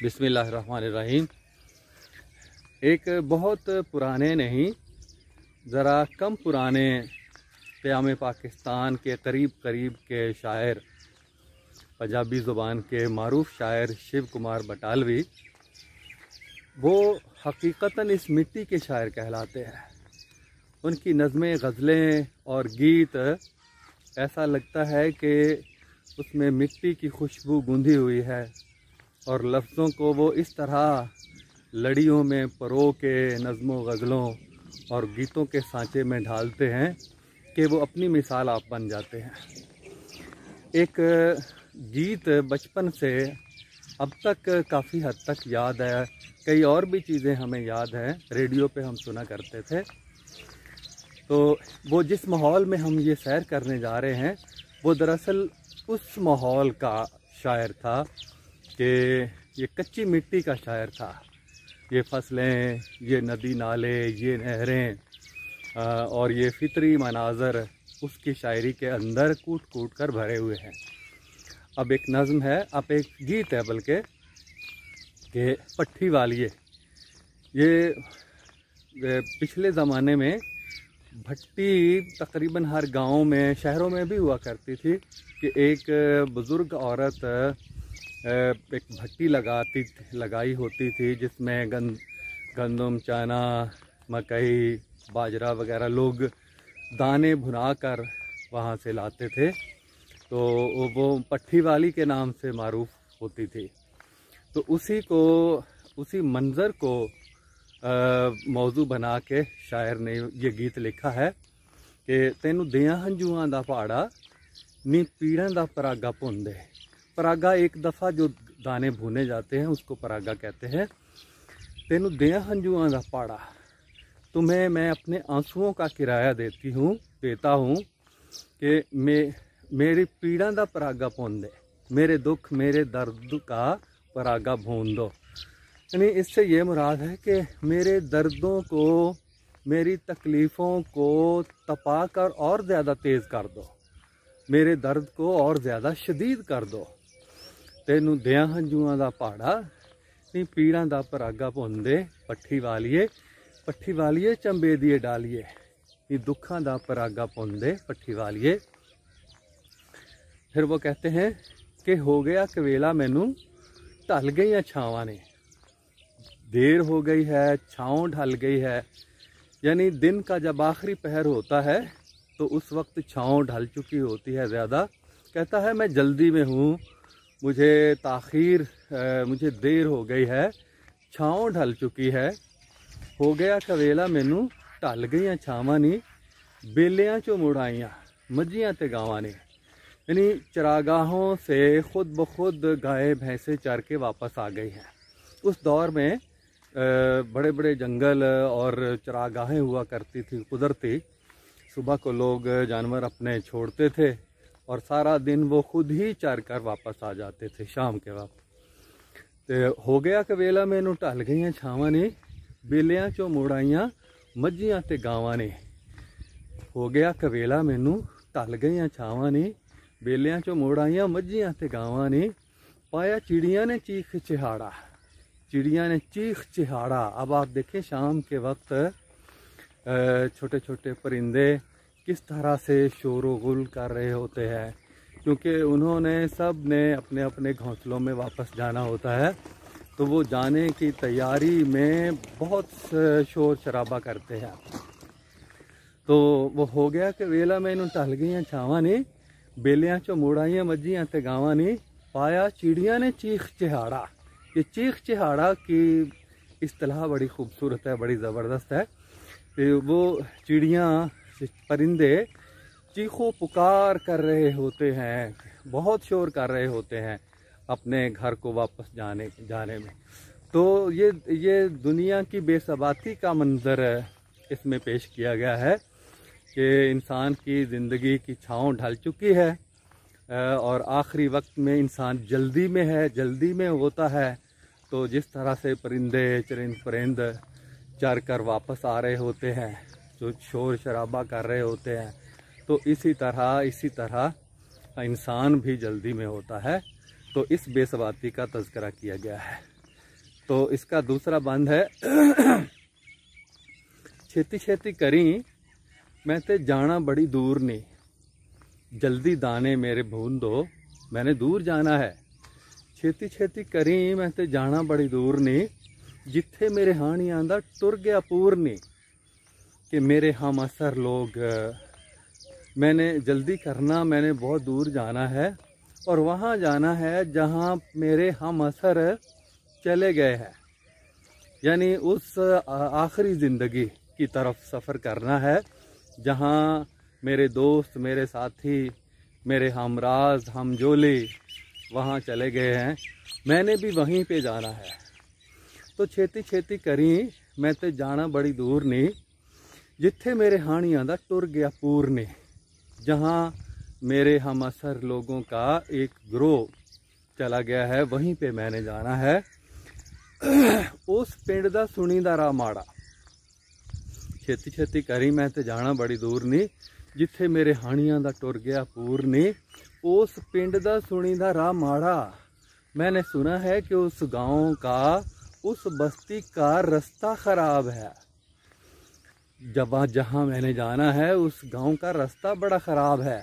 बिस्मिल्लाहिर्रहमानिर्रहीम। एक बहुत पुराने नहीं, ज़रा कम पुराने क़याम पाकिस्तान के करीब के शायर, पंजाबी ज़ुबान के मारूफ शायर शिव कुमार बटालवी, वो हकीकतन इस मिट्टी के शायर कहलाते हैं। उनकी नज़में, गज़लें और गीत ऐसा लगता है कि उसमें मिट्टी की खुशबू गूंधी हुई है और लफ्ज़ों को वो इस तरह लड़ियों में परो के नज़्मों, गज़लों और गीतों के सांचे में ढालते हैं कि वो अपनी मिसाल आप बन जाते हैं। एक गीत बचपन से अब तक काफ़ी हद तक याद है, कई और भी चीज़ें हमें याद हैं, रेडियो पे हम सुना करते थे। तो वो जिस माहौल में हम ये सैर करने जा रहे हैं, वो दरअसल उस माहौल का शायर था कि ये कच्ची मिट्टी का शायर था। ये फसलें, ये नदी नाले, ये नहरें और ये फितरी मनाज़र उसकी शायरी के अंदर कूट कूट कर भरे हुए हैं। अब एक नज़्म है, अब एक गीत है बल्कि, कि पट्टी वालिए। ये पिछले ज़माने में भट्टी तकरीबन हर गांव में, शहरों में भी हुआ करती थी कि एक बुज़ुर्ग औरत एक भट्टी लगाई होती थी जिसमें गंदम, चना, मकई, बाजरा वगैरह लोग दाने भुना कर वहाँ से लाते थे। तो वो पट्टी वाली के नाम से मारूफ होती थी। तो उसी मंज़र को मौजू बना के शायर ने ये गीत लिखा है कि तेनू दियां हंजुआं दा पहाड़ा नी पीड़ां दा परागा भुनदे। परागा एक दफ़ा जो दाने भुने जाते हैं उसको परागा कहते हैं। तेनू दियां हंजुआं दा पहाड़ा, तुम्हें मैं अपने आंसुओं का किराया देता हूँ कि मेरी पीड़ा दा परागा भुन दे, मेरे दुख मेरे दर्द का परागा भून दो। यानी इससे ये मुराद है कि मेरे दर्दों को, मेरी तकलीफ़ों को तपा कर और ज़्यादा तेज़ कर दो, मेरे दर्द को और ज़्यादा शदीद कर दो। तेनू दियां हंजुआं दा पहाड़ा नी पीड़ां दा परागा भुनदे। पट्ठी वालिए चंबे दिए डालिए नी दुखां दा परागा भुनदे पट्ठी वालिए। फिर वो कहते हैं कि हो गया कवेला मैनू ढल गई छावां ने। देर हो गई है, छाँव ढल गई है। यानी दिन का जब आखिरी पहर होता है तो उस वक्त छाँव ढल चुकी होती है ज़्यादा। कहता है मैं जल्दी में हूँ, मुझे देर हो गई है, छाँव ढल चुकी है। हो गया कवेला मैनू ढल गई छावां नी, बेलियां चो मुड़ आईयां मझियां ते गावां ने। यानी चरागाहों से खुद ब खुद गाय भैंसे चर के वापस आ गई हैं। उस दौर में बड़े बड़े जंगल और चरागाहें हुआ करती थी कुदरती। सुबह को लोग जानवर अपने छोड़ते थे और सारा दिन वो खुद ही चर कर वापस आ जाते थे शाम के वक्त। तो हो गया कवेला मैनू ढल गई छावां ने, बेलियां चो मुड़ आईयां मझियां ते गावां ने। हो गया कवेला मैनू ढल गई छावां ने, बेलियां चो मुड़ आईयां मझियां ते गावां ने। पाया चिड़िया ने चीख चिहाड़ा, चिड़िया ने चीख चिहाड़ा। अब आप देखें शाम के वक्त छोटे छोटे परिंदे किस तरह से शोर गुल कर रहे होते हैं, क्योंकि उन्होंने सब ने अपने अपने घोंसलों में वापस जाना होता है। तो वो जाने की तैयारी में बहुत शोर शराबा करते हैं। तो वो हो गया कि वेला मैनू ढल गई छावां ने, बेलियां चो मुड़ आईयां मझियां ते गावां ने। पाया चिड़िया ने चीख चिहाड़ा। ये चीख चिहाड़ा की इस्तिलाह बड़ी खूबसूरत है, बड़ी ज़बरदस्त है। तो वो चिड़ियाँ, परिंदे चीखों पुकार कर रहे होते हैं, बहुत शोर कर रहे होते हैं अपने घर को वापस जाने में। तो ये दुनिया की बेसबाती का मंजर इसमें पेश किया गया है कि इंसान की ज़िंदगी की छाँव ढल चुकी है और आखिरी वक्त में इंसान जल्दी में है, जल्दी में होता है। तो जिस तरह से परिंद चर कर वापस आ रहे होते हैं, जो शोर शराबा कर रहे होते हैं, तो इसी तरह इंसान भी जल्दी में होता है। तो इस बेसबाती का तज़किरा किया गया है। तो इसका दूसरा बंद है छेती छेती करी मैं ते जाना बड़ी दूर नहीं, जल्दी दाने मेरे भून दो, मैंने दूर जाना है। छेती छेती करी मैं ते जाना बड़ी दूर नहीं, जिथे मेरे हानी आंदा टुर गया पूर नहीं। कि मेरे हम असर लोग, मैंने जल्दी करना, मैंने बहुत दूर जाना है और वहाँ जाना है जहाँ मेरे हम असर चले गए हैं। यानी उस आखिरी ज़िंदगी की तरफ सफ़र करना है जहाँ मेरे दोस्त, मेरे साथी, मेरे हमराज, हमजोली वहाँ चले गए हैं, मैंने भी वहीं पे जाना है। तो छेती छेती करी मैं ते जाना बड़ी दूर नहीं, जिथे मेरे हानी आंदा टुर गया पूर ने। जहाँ मेरे हम असर लोगों का एक ग्रोह चला गया है, वहीं पे मैंने जाना है। उस पिंड दा सुनीदा राह माड़ा, छेती छेती करी मैं ते जाना बड़ी दूर नहीं, जिथे मेरे हानियां दा टुर गया पूर ने। उस पिंड दा सुनीदा राह माड़ा, मैंने सुना है कि उस गांव का, उस बस्ती का रास्ता खराब है। जहाँ मैंने जाना है उस गांव का रास्ता बड़ा ख़राब है,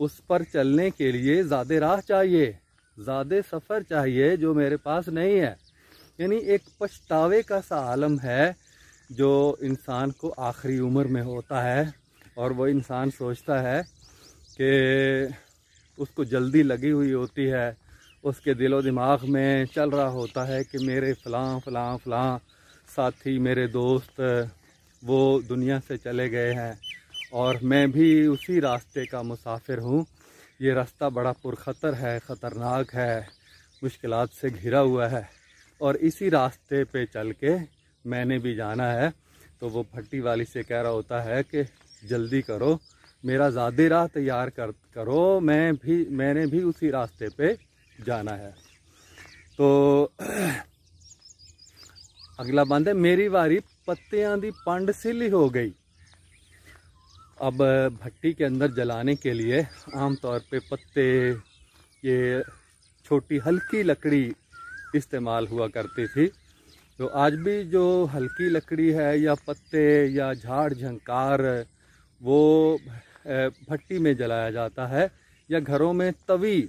उस पर चलने के लिए ज़्यादा राह चाहिए, ज़्यादा सफ़र चाहिए, जो मेरे पास नहीं है। यानी एक पछतावे का सा आलम है जो इंसान को आखिरी उम्र में होता है, और वो इंसान सोचता है कि उसको जल्दी लगी हुई होती है, उसके दिलो दिमाग में चल रहा होता है कि मेरे फ़लाँ फ़लाँ फ़लाँ साथी, मेरे दोस्त वो दुनिया से चले गए हैं और मैं भी उसी रास्ते का मुसाफिर हूँ। ये रास्ता बड़ा पुरखतर है, ख़तरनाक है, मुश्किलात से घिरा हुआ है, और इसी रास्ते पे चल के मैंने भी जाना है। तो वो भट्टी वाली से कह रहा होता है कि जल्दी करो, मेरा ज़्यादा राह तैयार करो, मैंने भी उसी रास्ते पे जाना है। तो अगला बंद है, मेरी वारी पत्तियां दी पंड सिली हो गई। अब भट्टी के अंदर जलाने के लिए आमतौर पे पत्ते, ये छोटी हल्की लकड़ी इस्तेमाल हुआ करती थी। तो आज भी जो हल्की लकड़ी है या पत्ते या झाड़ झंकार, वो भट्टी में जलाया जाता है, या घरों में तवी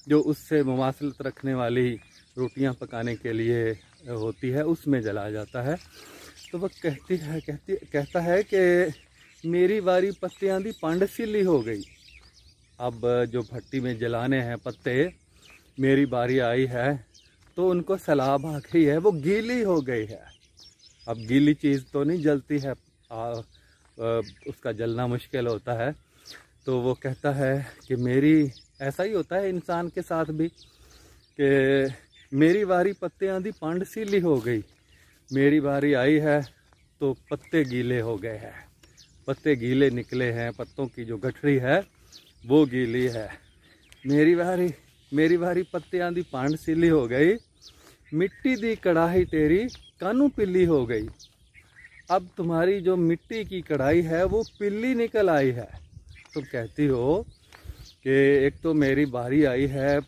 जो उससे मुमासलत रखने वाली रोटियां पकाने के लिए होती है, उसमें जलाया जाता है। तो वह कहता है कि मेरी वारी पत्तियां दी पंड सिली हो गई। अब जो भट्टी में जलाने हैं पत्ते, मेरी बारी आई है तो उनको सलाब आ गई है, वो गीली हो गई है। अब गीली चीज़ तो नहीं जलती है, उसका जलना मुश्किल होता है। तो वो कहता है कि मेरी, ऐसा ही होता है इंसान के साथ भी, कि मेरी बारी पत्तियां दी पंड सिली हो गई। मेरी बारी आई है तो पत्ते गीले हो गए हैं, पत्ते गीले निकले हैं, पत्तों की जो गठरी है वो गीली है। मेरी बारी पत्तियां दी पंड सिली हो गई, मिट्टी दी कढ़ाई तेरी कानू पिल्ली हो गई। अब तुम्हारी जो मिट्टी की कढ़ाई है वो पिल्ली निकल आई है। तुम कहती हो कि एक तो मेरी बारी आई है,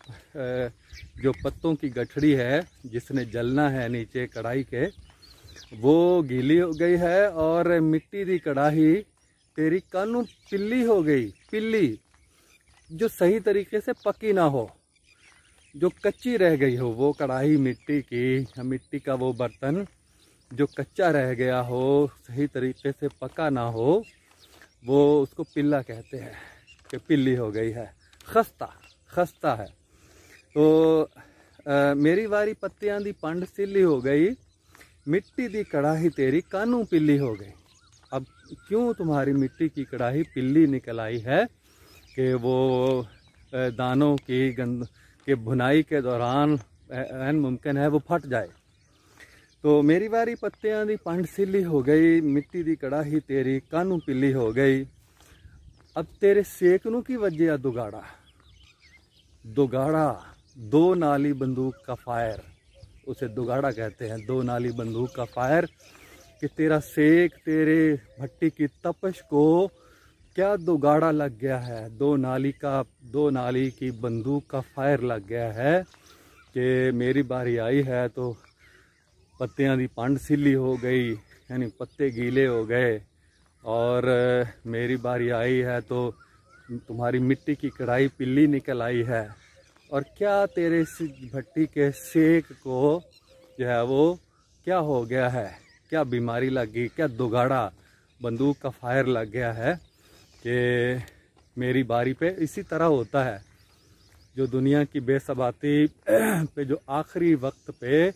जो पत्तों की गठड़ी है जिसने जलना है नीचे कढ़ाई के, वो गीली हो गई है, और मिट्टी दी कढ़ाई तेरी कानू पिल्ली हो गई। पिल्ली जो सही तरीके से पकी ना हो, जो कच्ची रह गई हो, वो कढ़ाई मिट्टी की, मिट्टी का वो बर्तन जो कच्चा रह गया हो, सही तरीके से पका ना हो, वो उसको पिल्ला कहते हैं कि पिल्ली हो गई है, खस्ता है। तो मेरी वारी पत्तियां दी पंड सिली हो गई, मिट्टी दी कढ़ाई तेरी कानू पिल्ली हो गई। अब क्यों तुम्हारी मिट्टी की कढ़ाई पिल्ली निकल आई है कि वो दानों की के भुनाई के दौरान मुमकिन है वो फट जाए। तो मेरी वारी पत्तियां दी पंड सिली हो गई, मिट्टी दी कढ़ाई तेरी कानू पिल्ली हो गई। अब तेरे सेकनू की वजह दुगाड़ा, दो नाली बंदूक का फायर, उसे दुगाड़ा कहते हैं, दो नाली बंदूक का फायर, कि तेरा सेक, तेरे भट्टी की तपश को क्या दुगाड़ा लग गया है, दो नाली की बंदूक का फायर लग गया है कि मेरी बारी आई है तो पत्तियां दी पंड सिली हो गई, यानी पत्ते गीले हो गए, और मेरी बारी आई है तो तुम्हारी मिट्टी की कढ़ाई पिल्ली निकल आई है। और क्या तेरे इस भट्टी के सेक को जो है वो क्या हो गया है, क्या बीमारी लग गई, क्या दुगाड़ा बंदूक का फायर लग गया है कि मेरी बारी पे। इसी तरह होता है जो दुनिया की बेसबाती पे जो आखिरी वक्त पे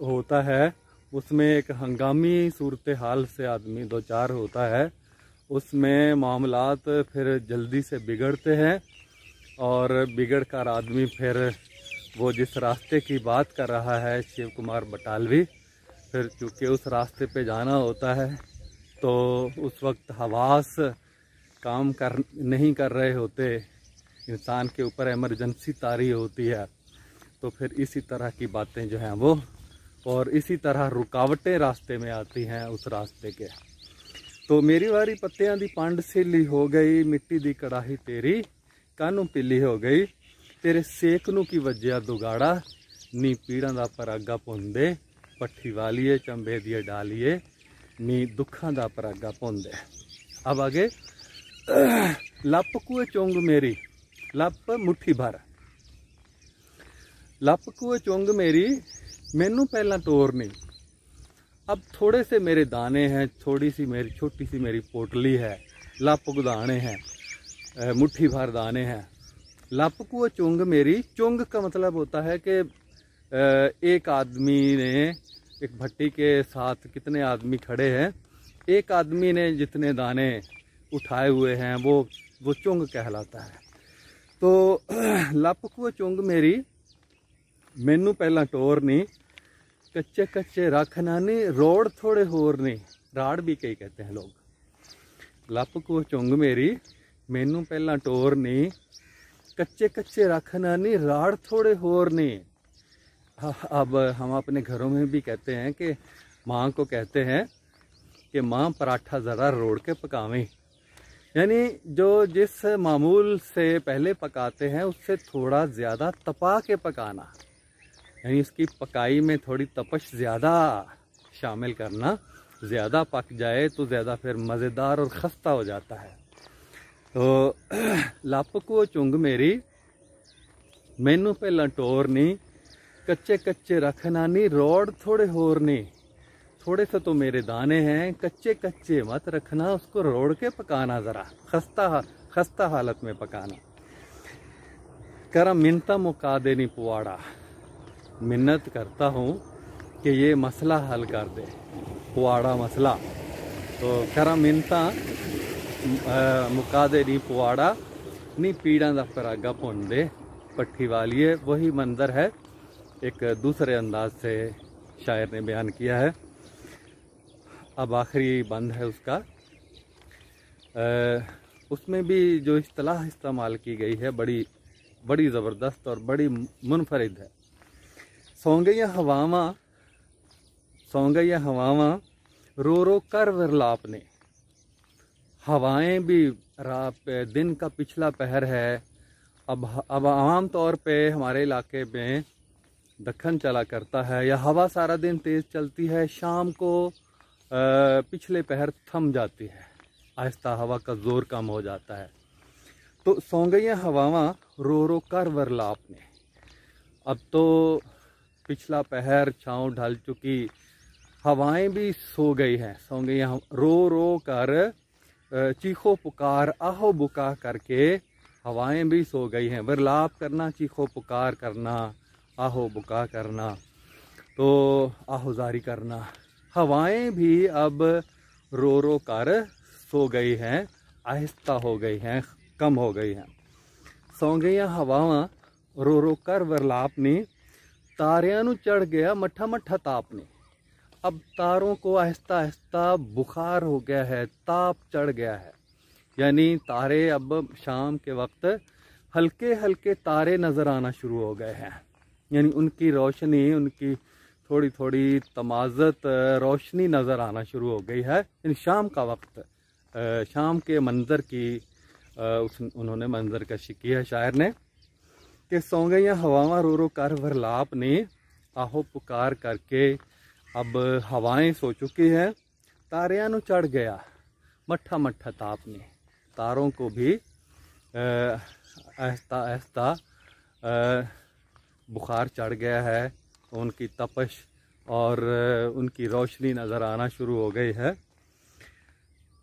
होता है, उसमें एक हंगामी सूरत हाल से आदमी दो चार होता है, उसमें मामलात फिर जल्दी से बिगड़ते हैं, और बिगड़ कर आदमी फिर वो जिस रास्ते की बात कर रहा है शिव कुमार बटालवी, फिर चूँकि उस रास्ते पे जाना होता है तो उस वक्त हवास काम नहीं कर रहे होते, इंसान के ऊपर इमरजेंसी तारी होती है। तो फिर इसी तरह की बातें जो हैं वो, और इसी तरह रुकावटें रास्ते में आती हैं उस रास्ते के। तो मेरी वारी पत्तियां दी पंड सिली हो गई, मिट्टी दी कड़ाही तेरी कानू पिली हो गई, तेरे सेक नू की वजया दुगाड़ा, नी पीड़ा दा परागा पुंदे, पट्ठी वालिए चंबे दिए डालिए, नी दुखा दा परागा पुंदे। अब आगे, लप कुए चुंग मेरी, लप मुट्ठी भर, लप कुए चुंग मेरी, मैनू पहला टोर नहीं। अब थोड़े से मेरे दाने हैं, थोड़ी सी मेरी छोटी सी मेरी पोटली है, लप दाने हैं, मुट्ठी भर दाने हैं। लप कुए चुंग मेरी, चुंग का मतलब होता है कि एक आदमी ने, एक भट्टी के साथ कितने आदमी खड़े हैं, एक आदमी ने जितने दाने उठाए हुए हैं वो चुंग कहलाता है। तो लप कुए चुंग मेरी, मैनू पहला टोर नहीं, कच्चे कच्चे रख नानी, रोड़ थोड़े होर नहीं, राड़ भी कई कहते हैं लोग। लप कुए चुंग मेरी, मैनू पहला टोर नहीं, कच्चे कच्चे रख नानी, राड़ थोड़े होर नहीं। अब हम अपने घरों में भी कहते हैं कि माँ को कहते हैं कि माँ पराठा ज़रा रोड़ के पकावें, यानी जो जिस मामूल से पहले पकाते हैं उससे थोड़ा ज़्यादा तपा के पकाना, यानी इसकी पकाई में थोड़ी तपश ज़्यादा शामिल करना, ज़्यादा पक जाए तो ज़्यादा फिर मज़ेदार और खस्ता हो जाता है। तो लप को चुंग मेरी, मैनू पहला टोर नहीं, कच्चे कच्चे रख नानी, रोड़ थोड़े होर नहीं। थोड़े से तो मेरे दाने हैं, कच्चे कच्चे मत रखना, उसको रोड़ के पकाना, ज़रा खस्ता हालत में पकाना। करा मिन्नता मुका देनी पुआड़ा, मिन्नत करता हूँ कि ये मसला हल कर दे, पुआड़ा मसला। तो करा मिन्नता मुका देनी पुआड़ा, नी पीड़ा दा परागा भुन दे, पट्ठी वालिए। वही मंजर है, एक दूसरे अंदाज से शायर ने बयान किया है। अब आखिरी बंद है उसका, उसमें भी जो इस्तिलाह इस्तेमाल की गई है बड़ी ज़बरदस्त और बड़ी मुनफरिद है। सौं गईयां हवावां, रो रो कर विरलाप ने। हवाएं भी दिन का पिछला पहर है। अब आम तौर पे हमारे इलाके में दक्खन चला करता है, या हवा सारा दिन तेज़ चलती है, शाम को पिछले पहर थम जाती है, आहिस्ता हवा का ज़ोर कम हो जाता है। तो सौं गईयां हवावां, रो रो कर विरलाप ने। अब तो पिछला पहर, छाँव ढल चुकी, हवाएं भी सो गई हैं, सौ गईयां, रो रो कर चीखो पुकार, आहो बुका करके हवाएं भी सो गई हैं। विरलाप करना, चीखो पुकार करना, आहो बुका करना, तो आहोजारी करना। हवाएं भी अब रो रो कर सो गई हैं, आहिस्ता हो गई हैं, कम हो गई हैं। सौ गईयां हवावां, रो रो कर विरलाप ने। तारियां नू चढ़ गया मठा मठा ताप ने। अब तारों को आहिस्ता आहिस्ता बुखार हो गया है, ताप चढ़ गया है, यानी तारे अब शाम के वक्त हल्के हल्के तारे नज़र आना शुरू हो गए हैं, यानी उनकी रोशनी, उनकी थोड़ी थोड़ी तमाज़त रोशनी नज़र आना शुरू हो गई है। यानी शाम का वक्त, शाम के मंज़र की उन्होंने मंज़र कशी की है शायर ने कि सौ गईयां हवावां रो रो कर विरलाप ने, आहो पुकार करके अब हवाएं सो चुकी है, तारियां नू चढ़ गया मट्ठा मट्ठा ताप ने। तारों को भी आहिस्ता आहिस्ता बुखार चढ़ गया है, उनकी तपश और उनकी रोशनी नज़र आना शुरू हो गई है।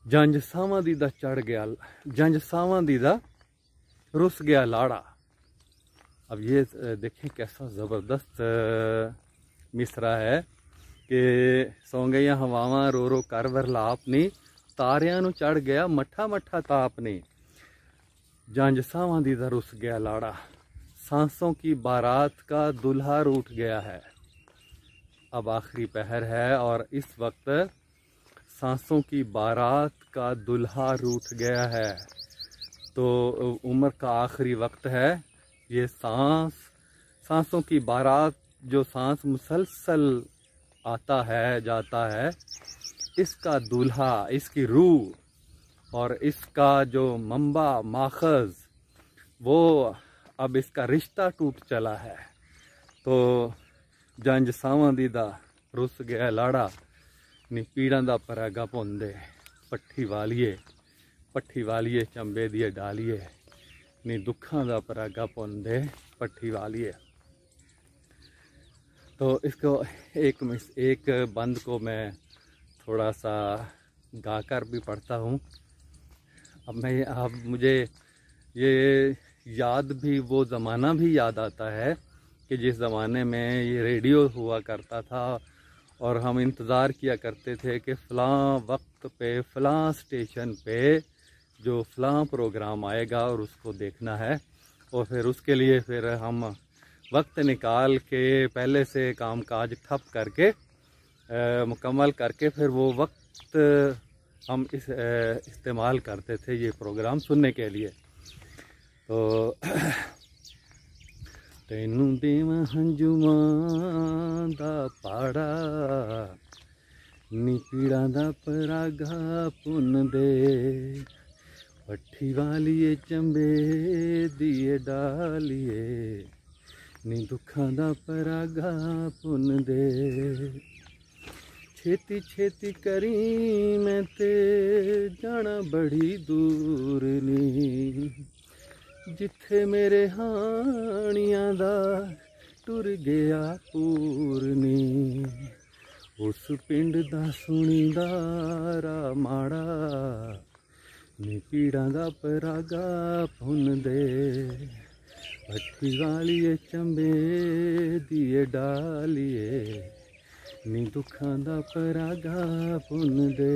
जंज सावां दी दा चढ़ गया, जंज सावां दी दा रुस गया लाड़ा। अब ये देखें कैसा ज़बरदस्त मिसरा है कि सौ गईयां हवावां रो रो कर वरलाप नी, तारियां नू चढ़ गया मट्ठा मट्ठा ताप नी, जंज सावां दी दा रुस गया लाड़ा। सांसों की बारात का दुल्हा रूठ गया है। अब आखिरी पहर है और इस वक्त सांसों की बारात का दुल्हा रूठ गया है। तो उम्र का आखिरी वक्त है। ये सांसों की बारात, जो सांस मुसलसल आता है जाता है, इसका दूल्हा, इसकी रूह और इसका जो मंबा माखज, वो अब इसका रिश्ता टूट चला है। तो जंज सावां दी दा रुस गया लाड़ा, नी पीड़ां दा परागा पौंदे पट्ठी वालिए चंबे दिए डालिए, नी दुखां दा परागा पौंदे पट्ठी वालिए। तो इसको एक बंद को मैं थोड़ा सा गाकर भी पढ़ता हूँ। अब मुझे ये याद भी, वो ज़माना भी याद आता है कि जिस ज़माने में ये रेडियो हुआ करता था और हम इंतज़ार किया करते थे कि फ़लाँ वक्त पे फ़लाँ स्टेशन पे जो फ़लाँ प्रोग्राम आएगा और उसको देखना है। और फिर उसके लिए फिर हम वक्त निकाल के पहले से काम काज ठप करके मुकम्मल करके फिर वो वक्त हम इस्तेमाल करते थे ये प्रोग्राम सुनने के लिए। तो तैनू देवां हंजुमां दा पाड़ा, नी पीड़ां दा परागा पुन दे, पट्ठी वालिए चंबे दिए डालिए, नी दुखां दा परागा पुन दे। छेती छेती करी मैं ते जाना बड़ी दूर नी, जिथे मेरे हानियां दा टुर गया पूरनी, उस पिंड दा सुनीदारा माड़ा, नी पीड़ां दा परागा पुन दे, पट्ठी वालिए चंबे दिए डालिए, नी दुखां दा परागा पुन दे।